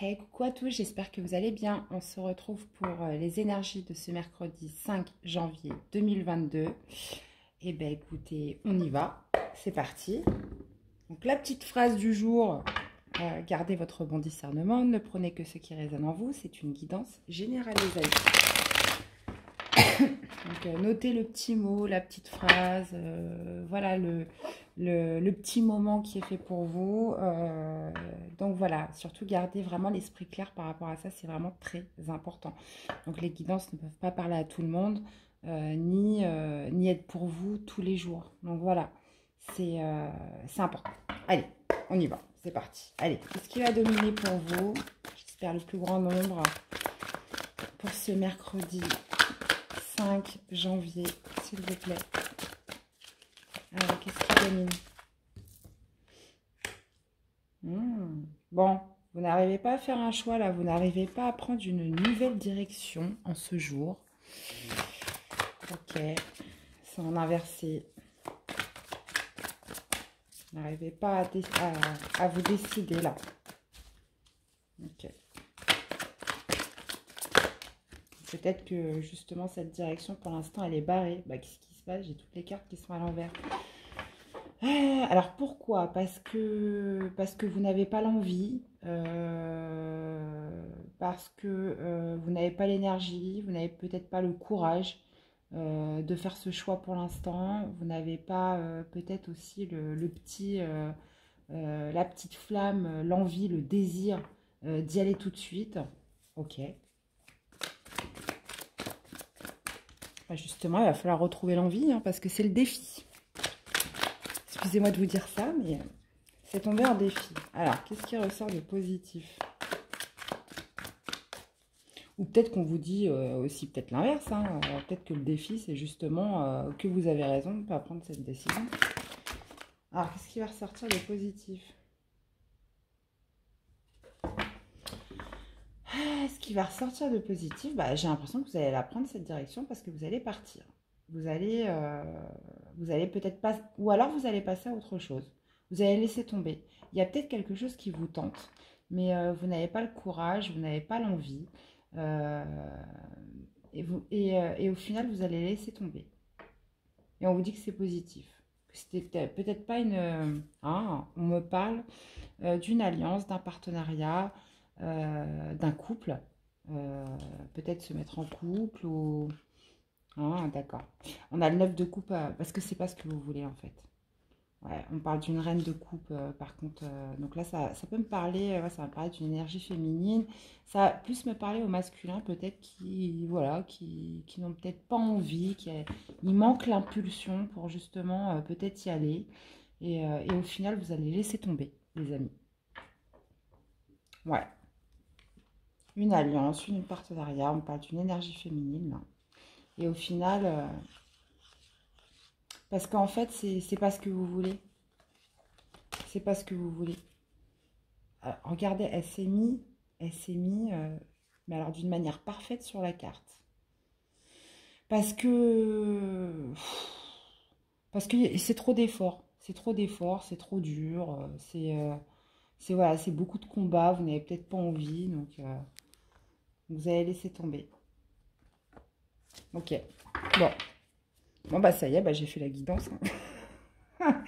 Hey, coucou à tous, j'espère que vous allez bien. On se retrouve pour les énergies de ce mercredi 5 janvier 2022. Eh bien, écoutez, on y va. C'est parti. Donc, la petite phrase du jour, gardez votre bon discernement, ne prenez que ce qui résonne en vous. C'est une guidance générale, les amis. Donc, notez le petit mot, la petite phrase, voilà le petit moment qui est fait pour vous. Donc voilà, surtout gardez vraiment l'esprit clair par rapport à ça, c'est vraiment très important. Donc les guidances ne peuvent pas parler à tout le monde, ni être pour vous tous les jours. Donc voilà, c'est important. Allez, on y va, c'est parti. Allez, qu'est-ce qui va dominer pour vous? J'espère le plus grand nombre pour ce mercredi 5 janvier, s'il vous plaît. Alors, qu'est-ce qui domine? Bon, vous n'arrivez pas à faire un choix là, vous n'arrivez pas à prendre une nouvelle direction en ce jour. Ok, c'est en inversé. Vous n'arrivez pas à vous décider là. Ok. Peut-être que justement cette direction pour l'instant elle est barrée. Bah, qu'est-ce qui se passe? J'ai toutes les cartes qui sont à l'envers. Alors pourquoi? Parce que vous n'avez pas l'envie, parce que vous n'avez pas l'énergie, vous n'avez peut-être pas le courage de faire ce choix pour l'instant. Vous n'avez pas peut-être aussi le petit, la petite flamme, l'envie, le désir d'y aller tout de suite. Ok. Justement, il va falloir retrouver l'envie hein, parce que c'est le défi. Excusez-moi de vous dire ça, mais c'est tombé en défi. Alors, qu'est-ce qui ressort de positif? Ou peut-être qu'on vous dit aussi peut-être l'inverse. Hein, peut-être que le défi, c'est justement que vous avez raison de ne pas prendre cette décision. Alors, qu'est-ce qui va ressortir de positif? Ce qui va ressortir de positif, bah, j'ai l'impression que vous allez la prendre cette direction parce que vous allez partir. Vous allez peut-être pas, ou alors vous allez passer à autre chose. Vous allez laisser tomber. Il y a peut-être quelque chose qui vous tente, mais vous n'avez pas le courage, vous n'avez pas l'envie, et au final vous allez laisser tomber. Et on vous dit que c'est positif. C'était peut-être pas une. On me parle d'une alliance, d'un partenariat, d'un couple. Peut-être se mettre en couple ou. Ah, d'accord. On a le 9 de coupe parce que c'est pas ce que vous voulez en fait. Ouais, on parle d'une reine de coupe par contre. Donc là, ça peut me parler, ouais, ça va me parler d'une énergie féminine. Ça va plus me parler au masculin peut-être qui, voilà, qui n'ont peut-être pas envie, il manque l'impulsion pour justement peut-être y aller. Et au final, vous allez laisser tomber, les amis. Ouais. Une alliance, une partenariat, on parle d'une énergie féminine. Là. Et au final, parce qu'en fait, c'est pas ce que vous voulez. C'est pas ce que vous voulez. Alors, regardez, elle s'est mis, mais alors d'une manière parfaite sur la carte. Parce que c'est trop d'efforts. C'est trop d'efforts, c'est trop dur. Voilà, c'est beaucoup de combats. Vous n'avez peut-être pas envie, donc vous allez laisser tomber. Ok. Bon, bah ça y est, bah, j'ai fait la guidance. Hein.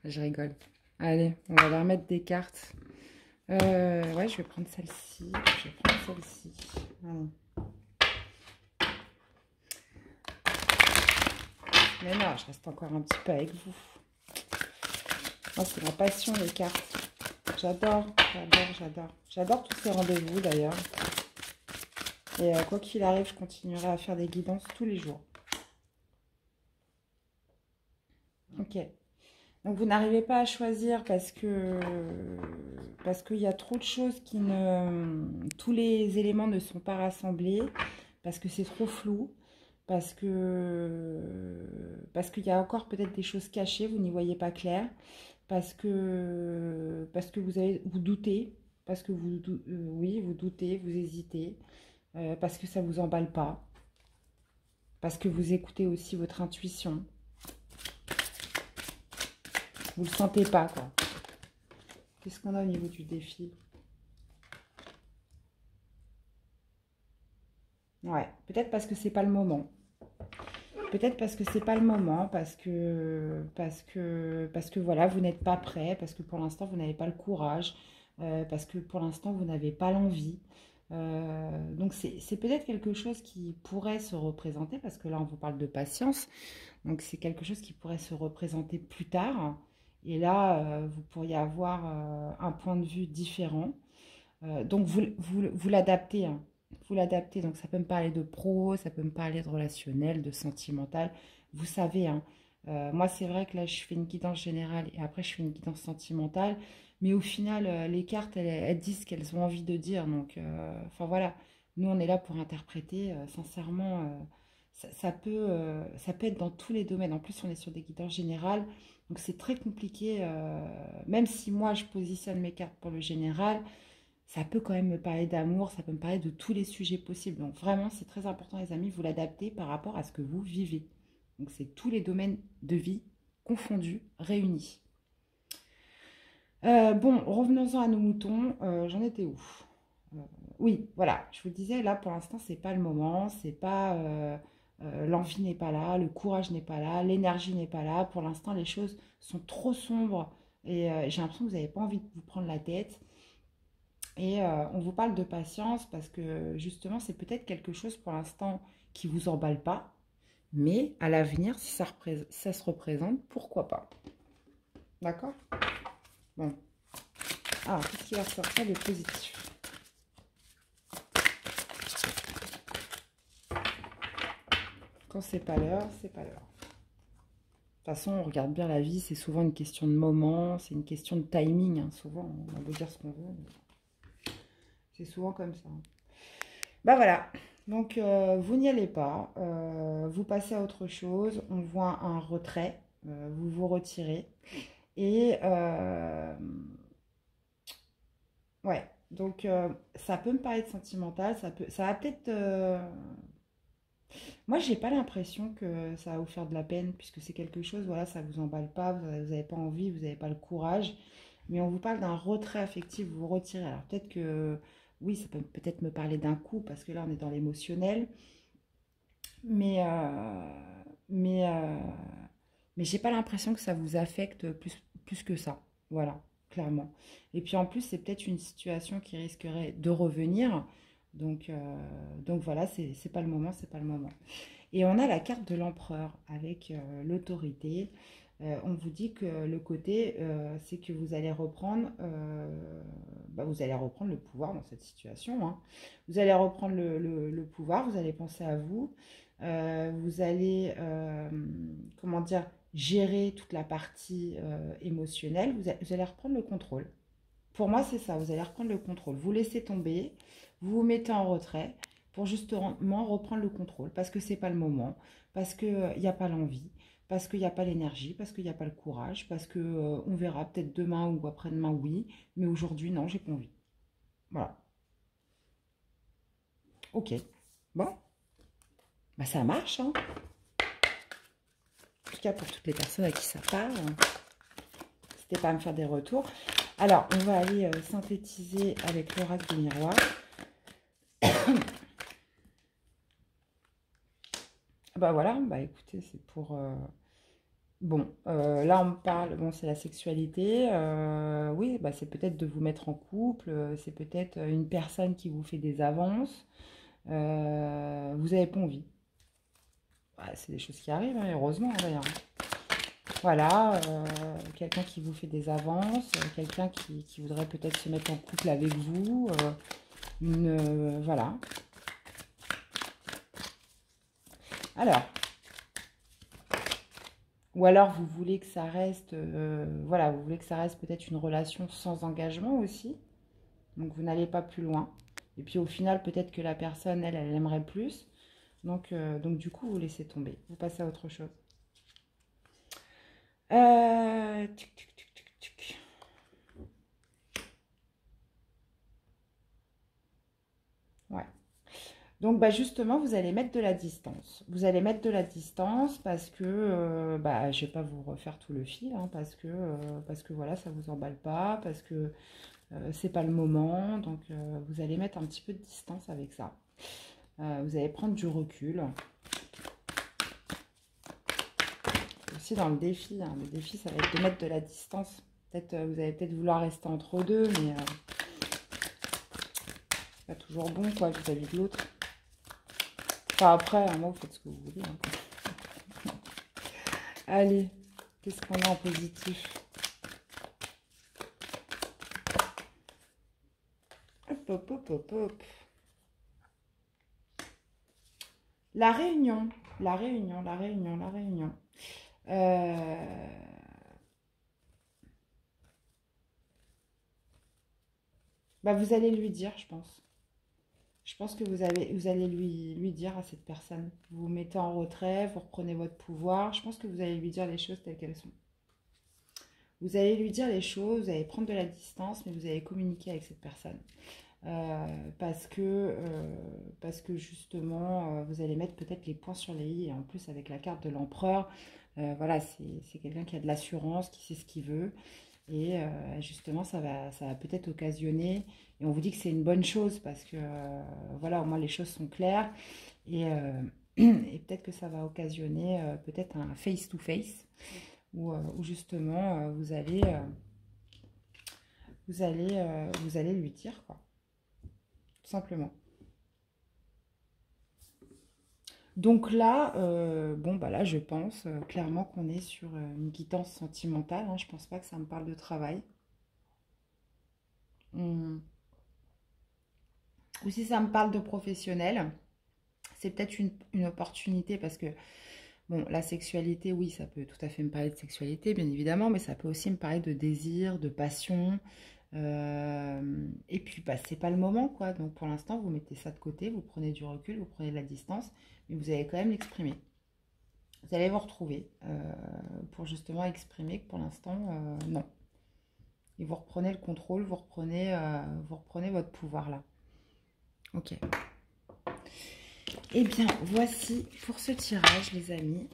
Je rigole. Allez, on va leur mettre des cartes. Ouais, je vais prendre celle-ci. Allez. Mais non, je reste encore un petit peu avec vous. Moi, c'est ma passion, les cartes. J'adore. J'adore tous ces rendez-vous, d'ailleurs. Et quoi qu'il arrive, je continuerai à faire des guidances tous les jours. Ok. Donc, vous n'arrivez pas à choisir parce qu'il y a trop de choses qui ne... Tous les éléments ne sont pas rassemblés, parce que c'est trop flou, parce qu'il y a encore peut-être des choses cachées, vous n'y voyez pas clair, parce que vous doutez, parce que vous doutez, vous hésitez, parce que ça ne vous emballe pas, parce que vous écoutez aussi votre intuition. Vous le sentez pas, quoi. Qu'est-ce qu'on a au niveau du défi? Ouais, peut-être parce que c'est pas le moment. Peut-être parce que c'est pas le moment, parce que voilà, vous n'êtes pas prêt, parce que pour l'instant vous n'avez pas le courage, parce que pour l'instant vous n'avez pas l'envie. Donc c'est peut-être quelque chose qui pourrait se représenter, parce que là on vous parle de patience, donc c'est quelque chose qui pourrait se représenter plus tard. Et là, vous pourriez avoir un point de vue différent. Donc vous l'adaptez, hein. Vous l'adaptez. Donc ça peut me parler de pro, ça peut me parler de relationnel, de sentimental. Vous savez, hein, moi c'est vrai que là je fais une guidance générale et après je fais une guidance sentimentale. Mais au final, les cartes, elles disent ce qu'elles ont envie de dire. Donc, enfin voilà, nous on est là pour interpréter. Sincèrement, ça peut être dans tous les domaines. En plus, on est sur des guidances générales. Donc c'est très compliqué. Même si moi je positionne mes cartes pour le général, ça peut quand même me parler d'amour, ça peut me parler de tous les sujets possibles. Donc vraiment, c'est très important, les amis, vous l'adaptez par rapport à ce que vous vivez. Donc c'est tous les domaines de vie confondus, réunis. Bon, revenons-en à nos moutons. J'en étais où? Euh, oui, voilà, je vous disais, là, pour l'instant, c'est pas le moment, c'est pas... l'envie n'est pas là, le courage n'est pas là, l'énergie n'est pas là. Pour l'instant, les choses sont trop sombres et j'ai l'impression que vous n'avez pas envie de vous prendre la tête. Et on vous parle de patience parce que justement, c'est peut-être quelque chose pour l'instant qui ne vous emballe pas, mais à l'avenir, si ça se représente, pourquoi pas? D'accord? Bon. Alors, qu'est-ce qui va ressortir de positif? Quand c'est pas l'heure, c'est pas l'heure. De toute façon, on regarde bien la vie, c'est souvent une question de moment, c'est une question de timing, hein. Souvent, on a beau dire ce qu'on veut, c'est souvent comme ça. Bah voilà, donc vous n'y allez pas, vous passez à autre chose, on voit un retrait, vous vous retirez. Et ouais, donc ça peut me paraître sentimental, ça va peut-être... Moi, j'ai pas l'impression que ça va vous faire de la peine, puisque c'est quelque chose, voilà, ça vous emballe pas, vous n'avez pas envie, vous n'avez pas le courage. Mais on vous parle d'un retrait affectif, vous vous retirez. Alors peut-être que, oui, ça peut peut-être me parler d'un coup, parce que là, on est dans l'émotionnel. Mais, mais, euh, mais j'ai pas l'impression que ça vous affecte plus que ça. Voilà, clairement. Et puis en plus, c'est peut-être une situation qui risquerait de revenir. Donc voilà, c'est pas le moment, c'est pas le moment. Et on a la carte de l'empereur avec l'autorité. On vous dit que le côté, c'est que vous allez reprendre le pouvoir dans cette situation, hein. Vous allez reprendre le pouvoir, vous allez penser à vous. Vous allez, comment dire, gérer toute la partie émotionnelle. Vous allez reprendre le contrôle. Pour moi, c'est ça, vous allez reprendre le contrôle. Vous laissez tomber, vous vous mettez en retrait pour justement reprendre le contrôle parce que c'est pas le moment, parce qu'il n'y a pas l'envie, parce qu'il n'y a pas l'énergie, parce qu'il n'y a pas le courage, parce que on verra peut-être demain ou après-demain, oui, mais aujourd'hui, non, j'ai pas envie. Voilà. Ok. Bon, bah ça marche, hein. En tout cas, pour toutes les personnes à qui ça parle, n'hésitez pas à me faire des retours. Alors, on va aller synthétiser avec l'oracle du miroir. Bah voilà, bah écoutez, c'est pour... Bon, là on me parle, bon c'est la sexualité, oui, bah c'est peut-être de vous mettre en couple, c'est peut-être une personne qui vous fait des avances, vous n'avez pas envie. Ouais, c'est des choses qui arrivent, hein, heureusement d'ailleurs. Voilà, quelqu'un qui vous fait des avances, quelqu'un qui voudrait peut-être se mettre en couple avec vous, voilà. Alors, ou alors vous voulez que ça reste, voilà, vous voulez que ça reste peut-être une relation sans engagement aussi. Donc vous n'allez pas plus loin. Et puis au final, peut-être que la personne, elle aimerait plus. Donc du coup, vous laissez tomber. Vous passez à autre chose. Tuc, tuc, tuc, tuc, tuc. Ouais. Donc bah justement, vous allez mettre de la distance. Vous allez mettre de la distance parce que, bah, je vais pas vous refaire tout le fil, hein, parce que voilà, ça vous emballe pas, parce que c'est pas le moment. Donc vous allez mettre un petit peu de distance avec ça. Vous allez prendre du recul. Aussi dans le défi, hein. Le défi, ça va être de mettre de la distance. Peut-être, vous allez peut-être vouloir rester entre deux, mais c'est pas toujours bon, quoi, vis-à-vis de l'autre. Enfin, après, moi, vous faites ce que vous voulez, hein. Allez, qu'est-ce qu'on a en positif? Hop, hop, hop, hop, hop. La réunion, la réunion, la réunion, la réunion. Bah, vous allez lui dire, je pense. Je pense que vous allez lui dire à cette personne. Vous vous mettez en retrait, vous reprenez votre pouvoir. Je pense que vous allez lui dire les choses telles qu'elles sont. Vous allez lui dire les choses, vous allez prendre de la distance, mais vous allez communiquer avec cette personne. Parce que justement, vous allez mettre peut-être les points sur les i. Et en plus, avec la carte de l'empereur, voilà, c'est quelqu'un qui a de l'assurance, qui sait ce qu'il veut. Et justement, ça va peut-être occasionner, et on vous dit que c'est une bonne chose, parce que, voilà, au moins les choses sont claires. Et, et peut-être que ça va occasionner peut-être un face-to-face, où justement, vous allez lui dire, quoi. Tout simplement. Donc là, bon, bah là, je pense clairement qu'on est sur une quittance sentimentale, hein. Je pense pas que ça me parle de travail. Ou si ça me parle de professionnel, c'est peut-être une opportunité, parce que, bon, la sexualité, oui, ça peut tout à fait me parler de sexualité, bien évidemment, mais ça peut aussi me parler de désir, de passion. Et puis, bah, c'est pas le moment, quoi. Donc, pour l'instant, vous mettez ça de côté, vous prenez du recul, vous prenez de la distance, mais vous allez quand même l'exprimer. Vous allez vous retrouver pour justement exprimer que pour l'instant, non. Et vous reprenez le contrôle, vous reprenez votre pouvoir là. Ok. Eh bien, voici pour ce tirage, les amis.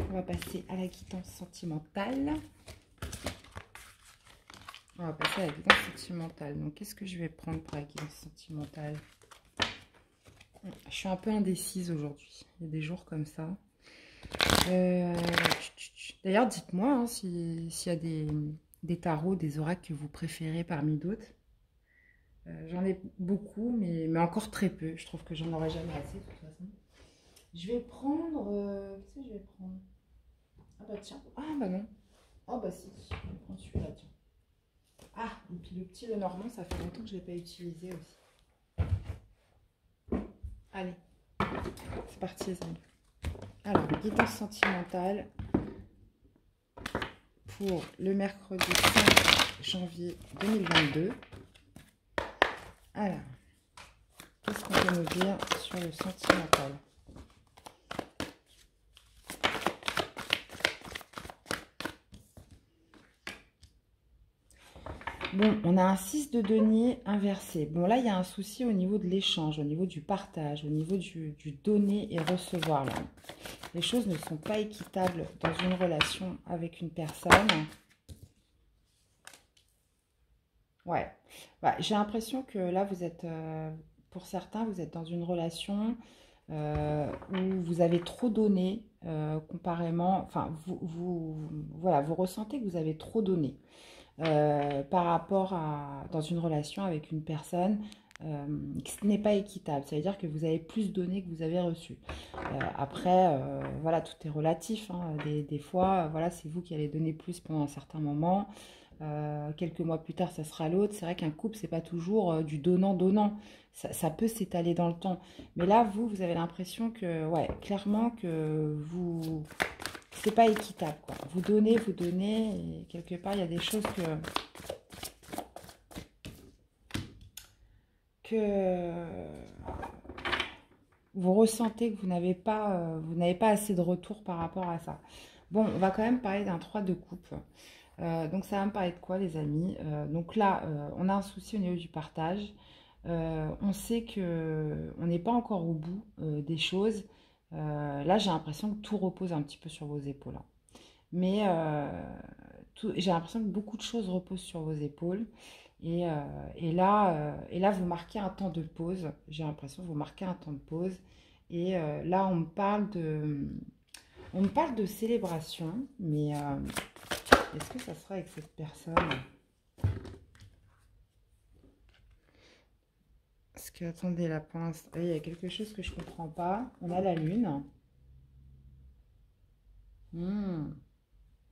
On va passer à la quittance sentimentale. On va passer à la quittance sentimentale. Donc, qu'est-ce que je vais prendre pour la quittance sentimentale? Je suis un peu indécise aujourd'hui. Il y a des jours comme ça. D'ailleurs, dites-moi hein, s'il y a des tarots, des oracles que vous préférez parmi d'autres. J'en ai beaucoup, mais encore très peu. Je trouve que j'en aurai jamais assez, de toute façon. Je vais prendre... qu'est-ce que je vais prendre? Ah bah tiens. Ah bah non. Oh bah si. Je vais prendre celui-là, tiens. Ah, et puis le petit Lenormand, ça fait longtemps que je ne l'ai pas utilisé aussi. Allez. C'est parti, les amis. Alors, guidance sentimentale pour le mercredi 5 janvier 2022. Alors, qu'est-ce qu'on peut nous dire sur le sentimental? Bon, on a un 6 de denier inversé. Bon, là, il y a un souci au niveau de l'échange, au niveau du partage, au niveau du donner et recevoir. Là. Les choses ne sont pas équitables dans une relation avec une personne. Ouais. Bah, j'ai l'impression que là, vous êtes, pour certains, vous êtes dans une relation où vous avez trop donné comparément, enfin, voilà, vous ressentez que vous avez trop donné. Par rapport à dans une relation avec une personne qui n'est pas équitable. Ça veut dire que vous avez plus donné que vous avez reçu. Après, voilà, tout est relatif. Hein. Des fois, voilà, c'est vous qui allez donner plus pendant un certain moment. Quelques mois plus tard, ça sera l'autre. C'est vrai qu'un couple, c'est pas toujours du donnant-donnant. Ça peut s'étaler dans le temps. Mais là, vous avez l'impression que, ouais, clairement que vous... C'est pas équitable, quoi. Vous donnez, et quelque part, il y a des choses que vous ressentez que vous n'avez pas assez de retour par rapport à ça. Bon, on va quand même parler d'un 3 de coupe. Donc, ça va me parler de quoi, les amis? Donc là, on a un souci au niveau du partage. On sait que on n'est pas encore au bout des choses. Là, j'ai l'impression que tout repose un petit peu sur vos épaules. Hein. Mais j'ai l'impression que beaucoup de choses reposent sur vos épaules. Et là, vous marquez un temps de pause. J'ai l'impression que vous marquez un temps de pause. Là, on me parle de célébration, mais est-ce que ça sera avec cette personne? Parce que, attendez, là, pour l'instant, il y a quelque chose que je comprends pas. On a la lune. Hmm,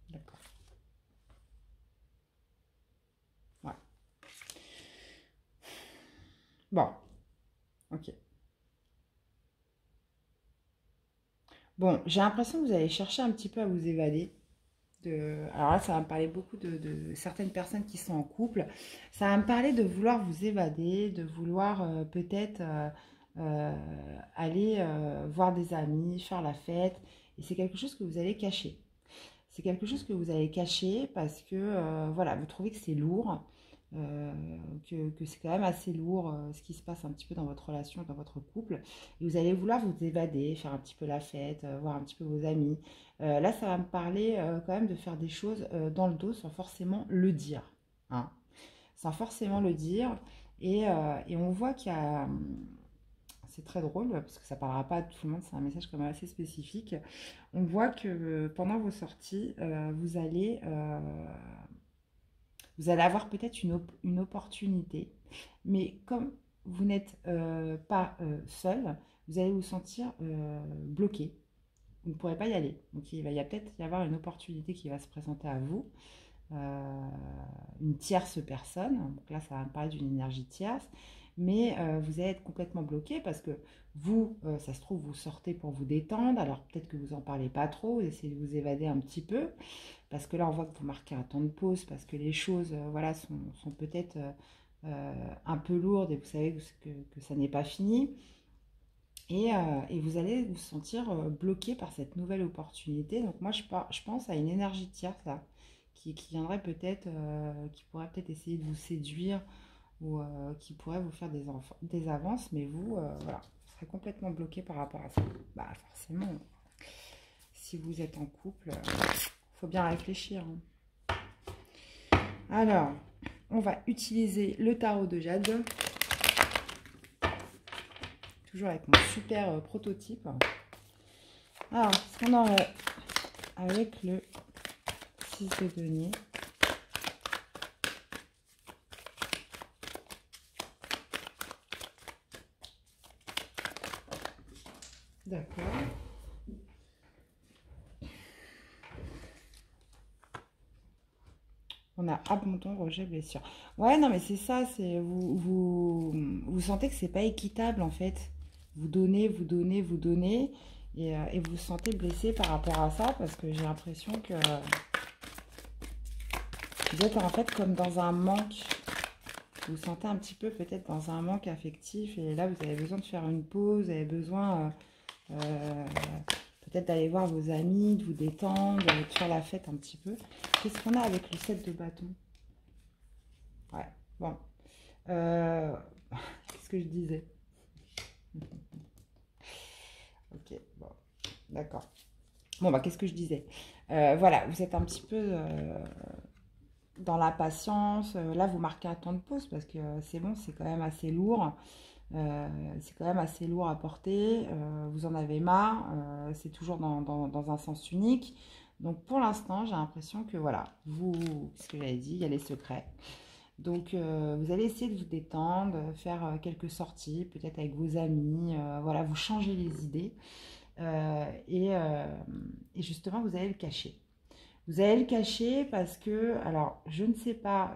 d'accord. Ouais. Bon, ok. Bon, j'ai l'impression que vous allez chercher un petit peu à vous évader. Alors là, ça va me parler beaucoup de certaines personnes qui sont en couple. Ça va me parler de vouloir vous évader, de vouloir peut-être euh, aller voir des amis, faire la fête. Et c'est quelque chose que vous allez cacher. C'est quelque chose que vous allez cacher parce que voilà, vous trouvez que c'est lourd, euh, que c'est quand même assez lourd ce qui se passe un petit peu dans votre relation, dans votre couple. Et vous allez vouloir vous évader, faire un petit peu la fête, voir un petit peu vos amis. Là, ça va me parler quand même de faire des choses dans le dos sans forcément le dire, hein. Sans forcément le dire. Et on voit qu'il y a, c'est très drôle parce que ça ne parlera pas à tout le monde, c'est un message quand même assez spécifique. On voit que pendant vos sorties, vous allez avoir peut-être une opportunité, mais comme vous n'êtes pas seul, vous allez vous sentir bloqué. Vous ne pourrez pas y aller. Donc il va y a peut-être y avoir une opportunité qui va se présenter à vous, euh, une tierce personne. Donc là, ça va me parler d'une énergie tierce. Mais vous allez être complètement bloqué parce que vous, ça se trouve, vous sortez pour vous détendre. Alors peut-être que vous n'en parlez pas trop, vous essayez de vous évader un petit peu. Parce que là, on voit que vous marquez un temps de pause parce que les choses voilà, sont peut-être un peu lourdes et vous savez que ça n'est pas fini. Et vous allez vous sentir bloqué par cette nouvelle opportunité. Donc moi, je pense à une énergie tierce là, qui viendrait peut-être, qui pourrait peut-être essayer de vous séduire ou qui pourrait vous faire des avances, mais vous, voilà, vous serez complètement bloqué par rapport à ça. Bah forcément, si vous êtes en couple, faut bien réfléchir, hein. Alors, on va utiliser le tarot de Jade, toujours avec mon super prototype. Alors, ce qu'on aurait avec le 6 de denier. D'accord. On a abandon, rejet, blessure. Ouais, non, mais c'est ça, c'est vous sentez que c'est pas équitable en fait. Vous donnez, vous donnez, vous donnez, et vous vous sentez blessé par rapport à ça parce que j'ai l'impression que vous êtes en fait comme dans un manque. Vous vous sentez un petit peu peut-être dans un manque affectif et là vous avez besoin de faire une pause, vous avez besoin euh, peut-être d'aller voir vos amis, de vous détendre, de faire la fête un petit peu. Qu'est-ce qu'on a avec le 7 de bâton? Ouais, bon. Euh, Qu'est-ce que je disais? Ok, bon, d'accord. Bon, bah, qu'est-ce que je disais? Voilà, vous êtes un petit peu dans la patience. Là, vous marquez un temps de pause parce que c'est bon, c'est quand même assez lourd. C'est quand même assez lourd à porter. Vous en avez marre. C'est toujours dans un sens unique. Donc, pour l'instant, j'ai l'impression que voilà, ce que j'avais dit, il y a les secrets. Donc, vous allez essayer de vous détendre, faire quelques sorties, peut-être avec vos amis, voilà, vous changez les idées. Et justement, vous allez le cacher. Vous allez le cacher parce que, alors, je ne sais pas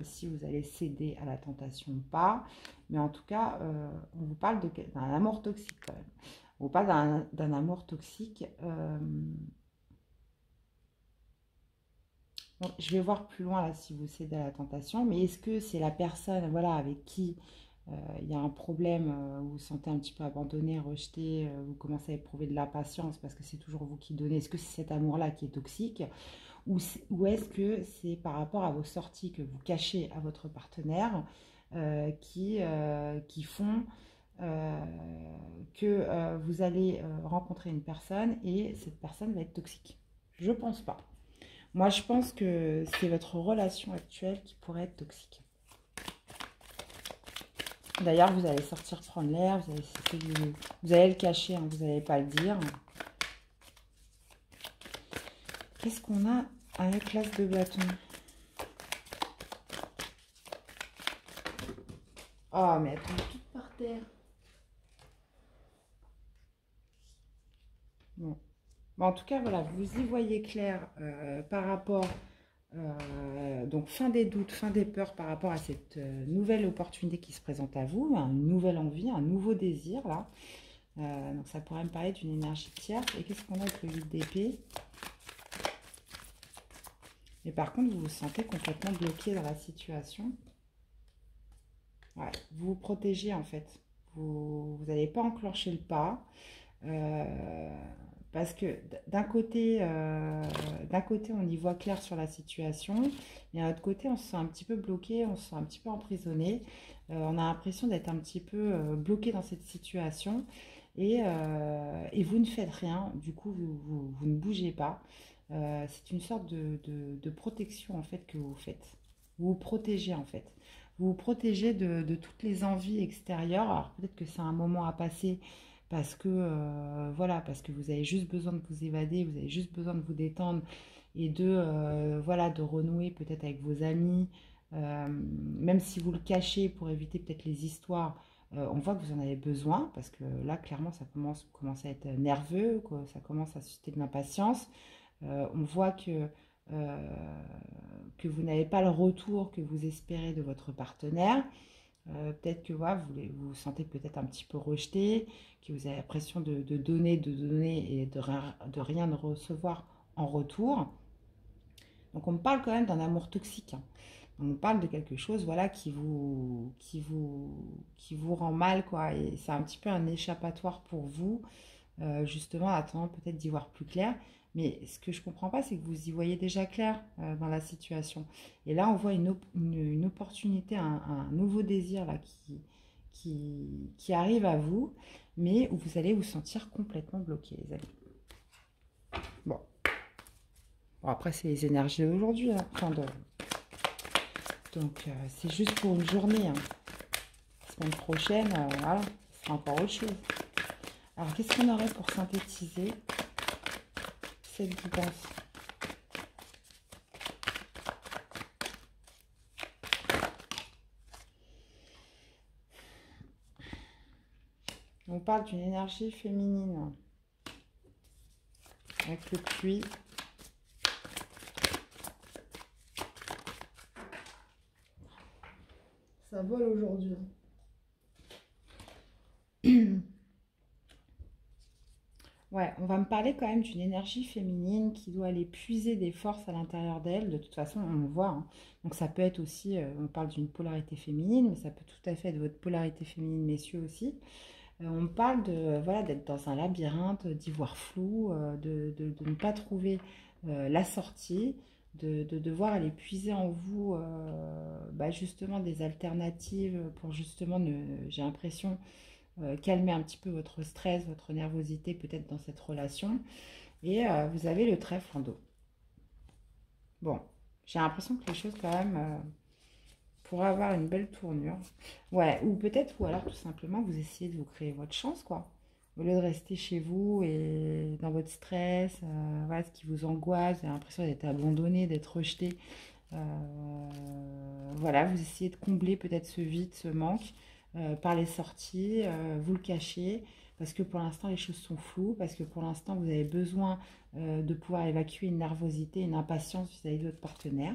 si vous allez céder à la tentation ou pas, mais en tout cas, on vous parle d'un amour toxique quand même. On vous parle d'un amour toxique. Bon, je vais voir plus loin là si vous cédez à la tentation, mais est-ce que c'est la personne voilà, avec qui il y a un problème, vous vous sentez un petit peu abandonné, rejeté, vous commencez à éprouver de l'impatience parce que c'est toujours vous qui donnez. Est-ce que c'est cet amour-là qui est toxique ou est-ce que c'est par rapport à vos sorties que vous cachez à votre partenaire qui font euh, que vous allez rencontrer une personne et cette personne va être toxique? Je pense pas. Moi, je pense que c'est votre relation actuelle qui pourrait être toxique. D'ailleurs, vous allez sortir prendre l'air, vous allez le cacher, hein, vous n'allez pas le dire. Qu'est-ce qu'on a avec l'as de bâton? Oh, mais elles tombent toutes par terre. Bon. Bon, en tout cas, voilà, vous y voyez clair par rapport, donc fin des doutes, fin des peurs par rapport à cette nouvelle opportunité qui se présente à vous, une nouvelle envie, un nouveau désir, là. Donc ça pourrait me parler d'une énergie tierce. Et qu'est-ce qu'on a avec le 8 d'épée? Et par contre, vous vous sentez complètement bloqué dans la situation. Ouais, vous vous protégez en fait. Vous n'allez pas enclencher le pas. Parce que d'un côté, on y voit clair sur la situation. Et d'un autre côté, on se sent un petit peu bloqué, on se sent un petit peu emprisonné. On a l'impression d'être un petit peu bloqué dans cette situation. Et vous ne faites rien. Du coup, vous ne bougez pas. C'est une sorte de protection en fait que vous faites. Vous vous protégez en fait. Vous vous protégez de toutes les envies extérieures. Alors peut-être que c'est un moment à passer parce que voilà, parce que vous avez juste besoin de vous évader, vous avez juste besoin de vous détendre et voilà, de renouer peut-être avec vos amis, même si vous le cachez pour éviter peut-être les histoires. On voit que vous en avez besoin parce que là, clairement, ça commence à être nerveux, quoi, ça commence à susciter de l'impatience. On voit euh, que vous n'avez pas le retour que vous espérez de votre partenaire. Peut-être que voilà, vous vous sentez peut-être un petit peu rejeté, que vous avez l'impression de donner et de rien recevoir en retour. Donc on me parle quand même d'un amour toxique, hein. On me parle de quelque chose voilà, qui vous rend mal, quoi. Et c'est un petit peu un échappatoire pour vous, justement, en attendant peut-être d'y voir plus clair. Mais ce que je ne comprends pas, c'est que vous y voyez déjà clair dans la situation. Et là, on voit une opportunité, un nouveau désir là, qui arrive à vous, mais où vous allez vous sentir complètement bloqué, les amis. Bon. Bon, après, c'est les énergies d'aujourd'hui. Hein. Donc, c'est juste pour une journée. Hein. La semaine prochaine, voilà, ce sera encore autre chose. Alors, qu'est-ce qu'on aurait pour synthétiser cette guidance? On parle d'une énergie féminine avec le puits. Ça vole aujourd'hui. Ouais, on va me parler quand même d'une énergie féminine qui doit aller puiser des forces à l'intérieur d'elle. De toute façon, on le voit. Hein. Donc ça peut être aussi, on parle d'une polarité féminine, mais ça peut tout à fait être votre polarité féminine, messieurs aussi. On me parle de voilà, d'être dans un labyrinthe, d'y voir flou, de ne pas trouver la sortie, de devoir aller puiser en vous justement des alternatives pour justement, j'ai l'impression, calmer un petit peu votre stress, votre nervosité peut-être dans cette relation. Et vous avez le trèfle en dos. Bon, j'ai l'impression que les choses quand même pourraient avoir une belle tournure. Ouais, ou peut-être, ou alors tout simplement vous essayez de vous créer votre chance, quoi. Au lieu de rester chez vous et dans votre stress, voilà, ce qui vous angoisse, vous avez l'impression d'être abandonné, d'être rejeté. Voilà, vous essayez de combler peut-être ce vide, ce manque par les sorties, vous le cachez, parce que pour l'instant les choses sont floues, parce que pour l'instant vous avez besoin de pouvoir évacuer une nervosité, une impatience vis-à-vis de votre partenaire.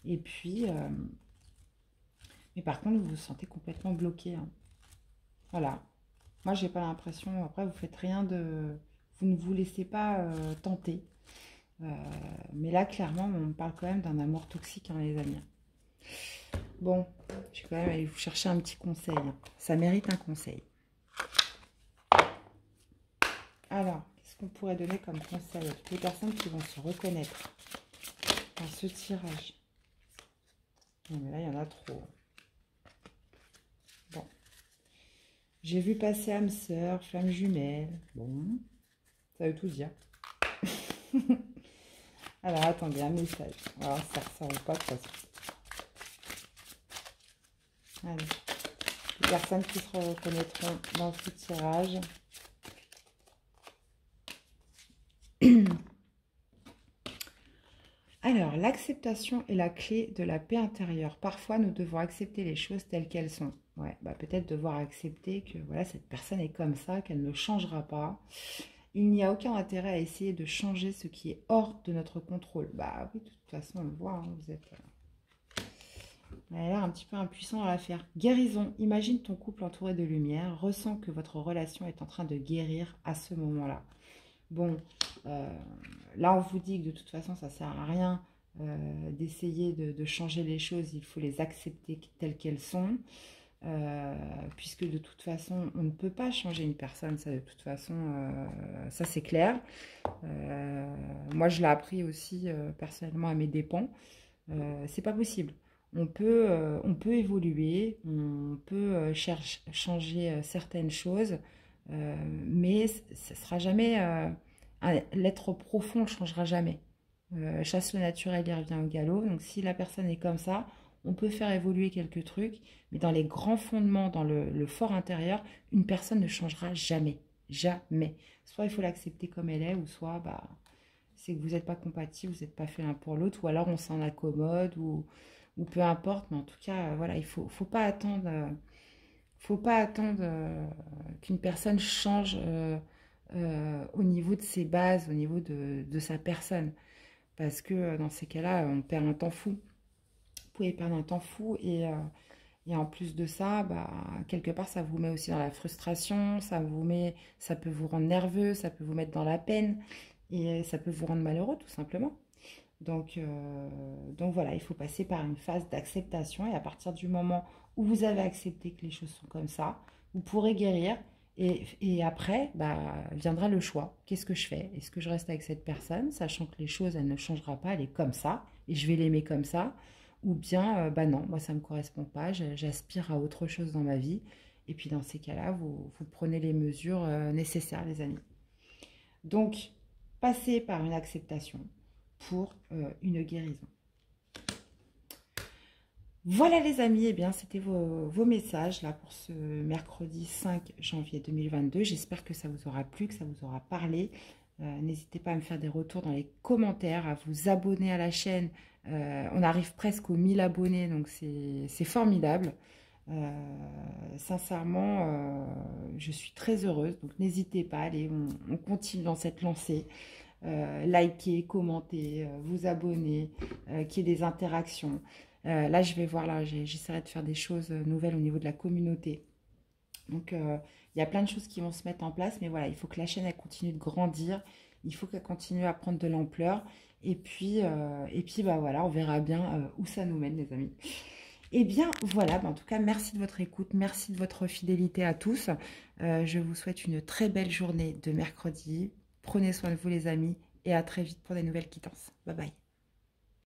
Et puis, mais par contre vous vous sentez complètement bloqué. Hein. Voilà. Moi j'ai pas l'impression, après vous faites rien de... Vous ne vous laissez pas tenter. Mais là clairement on me parle quand même d'un amour toxique, hein, les amis. Bon, je vais quand même aller vous chercher un petit conseil. Ça mérite un conseil. Alors, qu'est-ce qu'on pourrait donner comme conseil à toutes les personnes qui vont se reconnaître dans ce tirage? Non, mais là, il y en a trop. Bon. J'ai vu passer âme sœur, flamme jumelle. Bon, ça veut tout dire. Alors, attendez, un message. On va voir si ça ressort ou pas de toute façon. Allez, Personnes qui se reconnaîtront dans ce tirage. Alors, l'acceptation est la clé de la paix intérieure. Parfois, nous devons accepter les choses telles qu'elles sont. Ouais, bah peut-être devoir accepter que voilà, cette personne est comme ça, qu'elle ne changera pas. Il n'y a aucun intérêt à essayer de changer ce qui est hors de notre contrôle. Bah oui, de toute façon, on le voit, hein, vous êtes... Elle a l'air un petit peu impuissant à la faire. Guérison. Imagine ton couple entouré de lumière. Ressens que votre relation est en train de guérir à ce moment-là. Bon, là, on vous dit que de toute façon, ça ne sert à rien d'essayer de changer les choses. Il faut les accepter telles qu'elles sont. Puisque de toute façon, on ne peut pas changer une personne. Ça, de toute façon, ça, c'est clair. Moi, je l'ai appris aussi personnellement à mes dépens. C'est pas possible. On peut évoluer, on peut changer certaines choses, mais ce ne sera jamais... l'être profond ne changera jamais. Chasse le naturel, il revient au galop. Donc si la personne est comme ça, on peut faire évoluer quelques trucs, mais dans les grands fondements, dans le fort intérieur, une personne ne changera jamais. Jamais. Soit il faut l'accepter comme elle est, ou soit bah, c'est que vous n'êtes pas compatibles, vous n'êtes pas fait l'un pour l'autre, ou alors on s'en accommode, ou peu importe, mais en tout cas, voilà, il faut pas attendre, qu'une personne change au niveau de ses bases, au niveau de sa personne, parce que dans ces cas-là, on perd un temps fou. Vous pouvez perdre un temps fou et en plus de ça, bah, quelque part, ça vous met aussi dans la frustration, ça peut vous rendre nerveux, ça peut vous mettre dans la peine et ça peut vous rendre malheureux tout simplement. Donc voilà, il faut passer par une phase d'acceptation et à partir du moment où vous avez accepté que les choses sont comme ça, vous pourrez guérir et après, bah, viendra le choix. Qu'est-ce que je fais? Est-ce que je reste avec cette personne, sachant que les choses, elle ne changera pas, elle est comme ça et je vais l'aimer comme ça? Ou bien, bah non, moi ça ne me correspond pas, j'aspire à autre chose dans ma vie. Et puis dans ces cas-là, vous prenez les mesures nécessaires, les amis. Donc, passez par une acceptation pour une guérison. Voilà les amis, eh bien c'était vos messages là pour ce mercredi 5 janvier 2022. J'espère que ça vous aura plu, que ça vous aura parlé. N'hésitez pas à me faire des retours dans les commentaires, à vous abonner à la chaîne. On arrive presque aux 1000 abonnés, donc c'est formidable. Sincèrement, je suis très heureuse, donc n'hésitez pas, allez, on continue dans cette lancée. Likez, commentez, vous abonner, qu'il y ait des interactions. Là, je vais voir, là, j'essaierai de faire des choses nouvelles au niveau de la communauté. Donc, il y a plein de choses qui vont se mettre en place, mais voilà, il faut que la chaîne, elle continue de grandir. Il faut qu'elle continue à prendre de l'ampleur. Et puis bah voilà, on verra bien où ça nous mène, les amis. Et bien, voilà, bah, en tout cas, merci de votre écoute, merci de votre fidélité à tous. Je vous souhaite une très belle journée de mercredi. Prenez soin de vous, les amis, et à très vite pour des nouvelles quittances. Bye bye.